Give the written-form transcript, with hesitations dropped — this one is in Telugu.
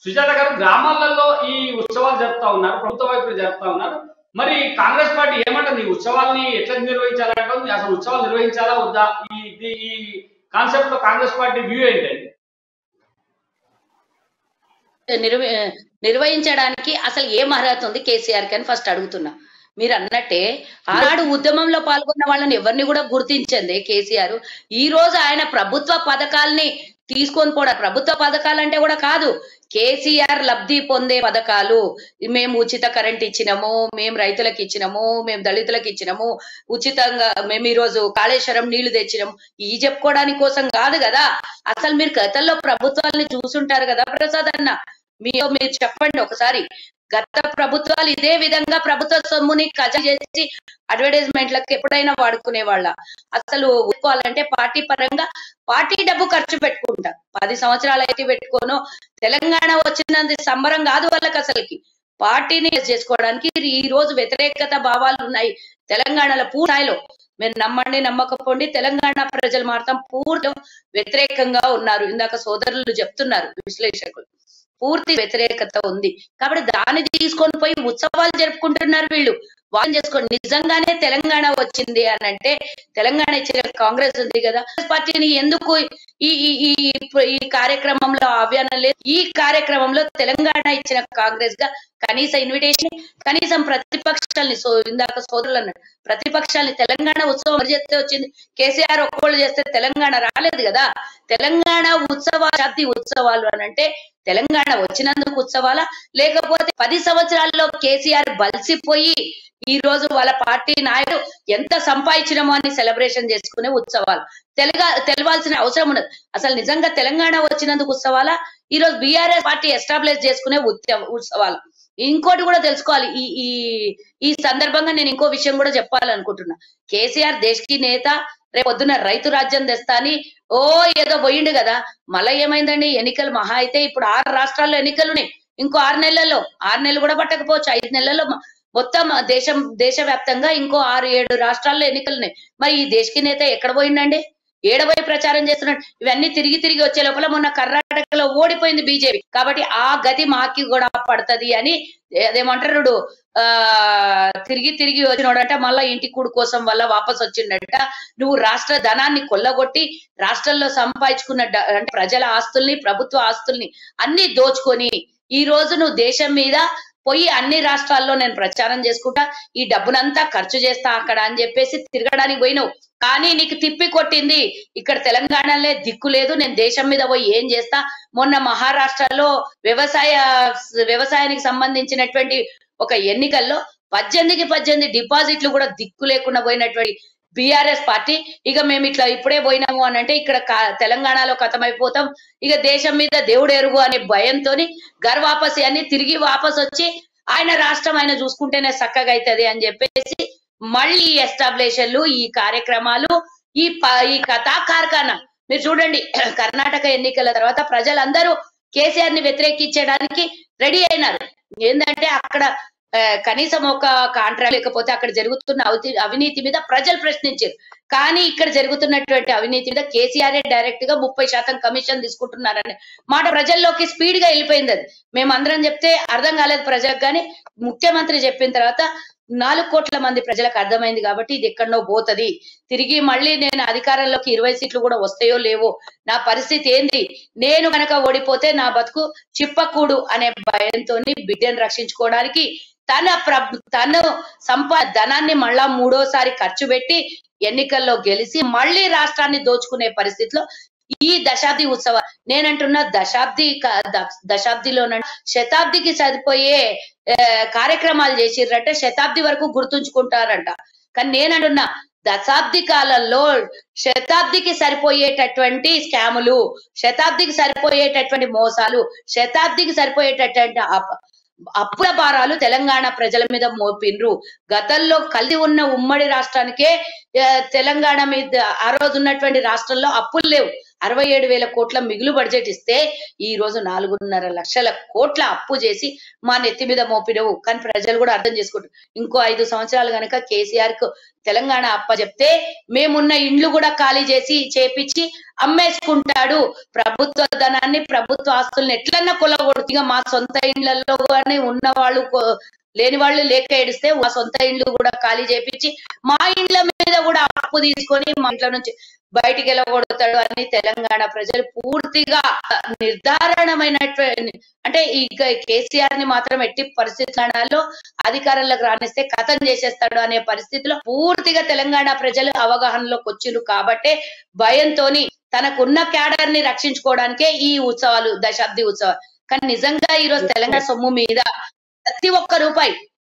సుజాత గారు, గ్రామాలలో ఈ ఉత్సవాలు జరుపుతా ఉన్నారు, ప్రభుత్వ వైపు జరుపుతా ఉన్నారు. మరి కాంగ్రెస్ పార్టీ ఏమంటుంది? ఈ ఉత్సవాల్ని ఎట్లా నిర్వహించాలంటే, అసలు ఉత్సవాలు నిర్వహించాలా వద్దా? ఈ కాన్సెప్ట్ లో కాంగ్రెస్ పార్టీ వ్యూ ఏంటండి? నిర్వహించడానికి అసలు ఏం అర్హత ఉంది కేసీఆర్ కి అని ఫస్ట్ అడుగుతున్నా. మీరు అన్నట్టే ఆనాడు ఉద్యమంలో పాల్గొన్న వాళ్ళని ఎవరిని కూడా గుర్తించండి కేసీఆర్. ఈ రోజు ఆయన ప్రభుత్వ పథకాల్ని తీసుకొని పోవడం, ప్రభుత్వ పథకాలు అంటే కూడా కాదు, కేసీఆర్ లబ్ధి పొందే పథకాలు. మేము ఉచిత కరెంట్ ఇచ్చినాము, మేము రైతులకు ఇచ్చినాము, మేము దళితులకు ఇచ్చినాము, ఉచితంగా మేము ఈ రోజు కాళేశ్వరం నీళ్లు తెచ్చినాము, ఈ చెప్పుకోవడానికి కోసం కాదు కదా. అసలు మీరు గతంలో ప్రభుత్వాలని చూసుంటారు కదా ప్రసాద్ అన్న, మీరు చెప్పండి ఒకసారి. గత ప్రభుత్వాలు ఇదే విధంగా ప్రభుత్వ సొమ్ముని ఖజా చేసి అడ్వర్టైజ్మెంట్లకు ఎప్పుడైనా వాడుకునే వాళ్ళ? అసలు ఒప్పుకోవాలంటే పార్టీ పరంగా పార్టీ డబ్బు ఖర్చు పెట్టుకుంటా 10 సంవత్సరాలు అయితే పెట్టుకోను. తెలంగాణ వచ్చినంత సంబరం కాదు వాళ్ళకి అసలుకి. పార్టీని చేసుకోవడానికి ఈ రోజు వ్యతిరేకత భావాలు ఉన్నాయి తెలంగాణలో పూర్తిలో. మీరు నమ్మండి నమ్మకపోండి, తెలంగాణ ప్రజలు మాత్రం పూర్తి వ్యతిరేకంగా ఉన్నారు. ఇందాక సోదరులు చెప్తున్నారు, విశ్లేషకులు, పూర్తి వ్యతిరేకత ఉంది. కాబట్టి దాన్ని తీసుకొని పోయి ఉత్సవాలు జరుపుకుంటున్నారు వీళ్ళు. వాళ్ళు చేసుకోండి. నిజంగానే తెలంగాణ వచ్చింది అని అంటే, తెలంగాణ ఇచ్చిన కాంగ్రెస్ ఉంది కదా, పార్టీని ఎందుకు ఈ ఈ ఈ కార్యక్రమంలో ఆహ్వానం లేదు? ఈ కార్యక్రమంలో తెలంగాణ ఇచ్చిన కాంగ్రెస్ గా కనీస ఇన్విటేషన్, కనీసం ప్రతిపక్షాలని, ఇందాక సోదరులు అన్నాడు, ప్రతిపక్షాలని తెలంగాణ ఉత్సవం చేస్తే వచ్చింది. కేసీఆర్ ఒక్కళ్ళు చేస్తే తెలంగాణ రాలేదు కదా. తెలంగాణ జాతీయ ఉత్సవాలు అని అంటే తెలంగాణ వచ్చినందుకు ఉత్సవాలా, లేకపోతే 10 సంవత్సరాల్లో కేసీఆర్ బలిసిపోయి ఈ రోజు వాళ్ళ పార్టీ నాయకుడు ఎంత సంపాదించినమో అని సెలబ్రేషన్ చేసుకునే ఉత్సవాలు? తెలవాల్సిన అవసరం ఉండదు. అసలు నిజంగా తెలంగాణ వచ్చినందుకు ఉత్సవాలా, ఈ రోజు బీఆర్ఎస్ పార్టీ ఎస్టాబ్లిష్ చేసుకునే ఉత్సవాలు? ఇంకోటి కూడా తెలుసుకోవాలి. ఈ ఈ సందర్భంగా నేను ఇంకో విషయం కూడా చెప్పాలనుకుంటున్నా. కేసీఆర్ దేశకి నేత, రేపు పొద్దున రైతు రాజ్యం తెస్తా అని ఏదో పోయిండు కదా. మళ్ళీ ఏమైందండి? ఎన్నికలు మహా అయితే ఇప్పుడు 6 రాష్ట్రాల్లో ఎన్నికలున్నాయి. ఇంకో 6 నెలల్లో, 6 నెలలు కూడా పట్టకపోవచ్చు, 5 నెలల్లో మొత్తం దేశవ్యాప్తంగా ఇంకో 6-7 రాష్ట్రాల్లో ఎన్నికలున్నాయి. మరి ఈ దేశకి నేత ఎక్కడ పోయిండండి? ఏడబోయి ప్రచారం చేస్తున్నాడు. ఇవన్నీ తిరిగి వచ్చే లోపల మొన్న కర్ణాటకలో ఓడిపోయింది బీజేపీ. కాబట్టి ఆ గతి మాకి కూడా పడుతుంది అని అదేమంటారు, తిరిగి వచ్చినోడంట మళ్ళా ఇంటి కూడు కోసం వల్ల వాపస్ వచ్చిండట. నువ్వు రాష్ట్ర ధనాన్ని కొల్లగొట్టి రాష్ట్రంలో సంపాదించుకున్న అంటే ప్రజల ఆస్తుల్ని, ప్రభుత్వ ఆస్తుల్ని అన్ని దోచుకొని ఈ రోజు నువ్వు దేశం మీద పోయి అన్ని రాష్ట్రాల్లో నేను ప్రచారం చేసుకుంటా, ఈ డబ్బునంతా ఖర్చు చేస్తా అక్కడ అని చెప్పేసి తిరగడానికి పోయినావు. కానీ నీకు తిప్పి కొట్టింది ఇక్కడ తెలంగాణలో దిక్కు లేదు, నేను దేశం మీద పోయి ఏం చేస్తా. మొన్న మహారాష్ట్రలో వ్యవసాయానికి సంబంధించినటువంటి ఒక ఎన్నికల్లో 18 డిపాజిట్లు కూడా దిక్కు లేకుండా పోయినటువంటి బీఆర్ఎస్ పార్టీ, ఇక మేము ఇట్లా ఇప్పుడే పోయినాము అని అంటే ఇక్కడ తెలంగాణలో ఖతమైపోతాం, ఇక దేశం మీద దేవుడు ఎరుగు అనే భయంతో వాపసి అని తిరిగి వాపస్ వచ్చి ఆయన రాష్ట్రం ఆయన చూసుకుంటేనే చక్కగా అవుతుంది అని చెప్పేసి మళ్ళీ ఎస్టాబ్లిషన్లు, ఈ కార్యక్రమాలు, ఈ కథా కార్ఖానా. మీరు చూడండి, కర్ణాటక ఎన్నికల తర్వాత ప్రజలందరూ కేసీఆర్ ని వ్యతిరేకించడానికి రెడీ అయినారు. ఏంటంటే అక్కడ కనీసం ఒక కాంట్రాక్ట్ లేకపోతే అక్కడ జరుగుతున్న అవినీతి మీద ప్రజలు ప్రశ్నించారు. కానీ ఇక్కడ జరుగుతున్నటువంటి అవినీతి మీద కేసీఆర్ డైరెక్ట్ గా 30% కమిషన్ తీసుకుంటున్నారనే మాట ప్రజల్లోకి స్పీడ్ గా వెళ్ళిపోయింది. అది మేమందరం చెప్తే అర్థం కాలేదు ప్రజలకు, కానీ ముఖ్యమంత్రి చెప్పిన తర్వాత 4 కోట్ల మంది ప్రజలకు అర్థమైంది. కాబట్టి ఇది ఎక్కడనో పోతుంది, తిరిగి మళ్ళీ నేను అధికారంలోకి 20 సీట్లు కూడా వస్తాయో లేవో, నా పరిస్థితి ఏంది, నేను కనుక ఓడిపోతే నా బతుకు చిప్పకూడు అనే భయంతో బిడ్డను రక్షించుకోవడానికి తను ధనాన్ని మళ్ళా 3వసారి ఖర్చు పెట్టి ఎన్నికల్లో గెలిచి మళ్ళీ రాష్ట్రాన్ని దోచుకునే పరిస్థితిలో ఈ దశాబ్ది ఉత్సవం, నేనంటున్నా దశాబ్దిలో శతాబ్దికి సరిపోయే కార్యక్రమాలు చేసిర్రంటే శతాబ్ది వరకు గుర్తుంచుకుంటారంట. కానీ నేనంటున్నా దశాబ్ది కాలంలో శతాబ్దికి సరిపోయేటటువంటి స్కాములు, శతాబ్దికి సరిపోయేటటువంటి మోసాలు, శతాబ్దికి సరిపోయేటటువంటి అప్పుల భారాలు తెలంగాణ ప్రజల మీద మోపిండ్రు. గతంలో కలిసి ఉన్న ఉమ్మడి రాష్ట్రానికే తెలంగాణ మీద ఆ రోజు ఉన్నటువంటి రాష్ట్రంలో అప్పులు లేవు. 67,000 కోట్ల మిగులు బడ్జెట్ ఇస్తే ఈ రోజు 4.5 లక్షల కోట్ల అప్పు చేసి మా నెత్తి మీద మోపినవు. కానీ ప్రజలు కూడా అర్థం చేసుకుంటారు. ఇంకో 5 సంవత్సరాలు గనక కేసీఆర్ కు తెలంగాణ అప్ప చెప్తే మేమున్న ఇండ్లు కూడా ఖాళీ చేసి చేపించి అమ్మేసుకుంటాడు. ప్రభుత్వ ధనాన్ని, ప్రభుత్వ ఆస్తుల్ని ఎట్లన్నా కొల్లగొడుతూ మా సొంత ఇండ్లలో కానీ ఉన్న వాళ్ళు లేని వాళ్ళు లేక ఏడిస్తే మా సొంత ఇండ్లు కూడా ఖాళీ చేపించి మా ఇండ్ల మీద కూడా అప్పు తీసుకొని మా ఇంట్లో నుంచి బయటికి వెళ్ళగొడతాడు అని తెలంగాణ ప్రజలు పూర్తిగా నిర్ధారణమైనటువంటి, అంటే ఈ కేసీఆర్ ని మాత్రం ఎట్టి పరిస్థితుల్లో అధికారంలోకి రానిస్తే కథం చేసేస్తాడు అనే పరిస్థితిలో పూర్తిగా తెలంగాణ ప్రజలు అవగాహనలోకి వచ్చిండ్రు. కాబట్టే భయంతోని తనకున్న క్యాడర్ ని రక్షించుకోవడానికే ఈ ఉత్సవాలు, దశాబ్ది ఉత్సవాలు. కానీ నిజంగా ఈ రోజు తెలంగాణ సొమ్ము మీద ప్రతి ఒక్క రూపాయి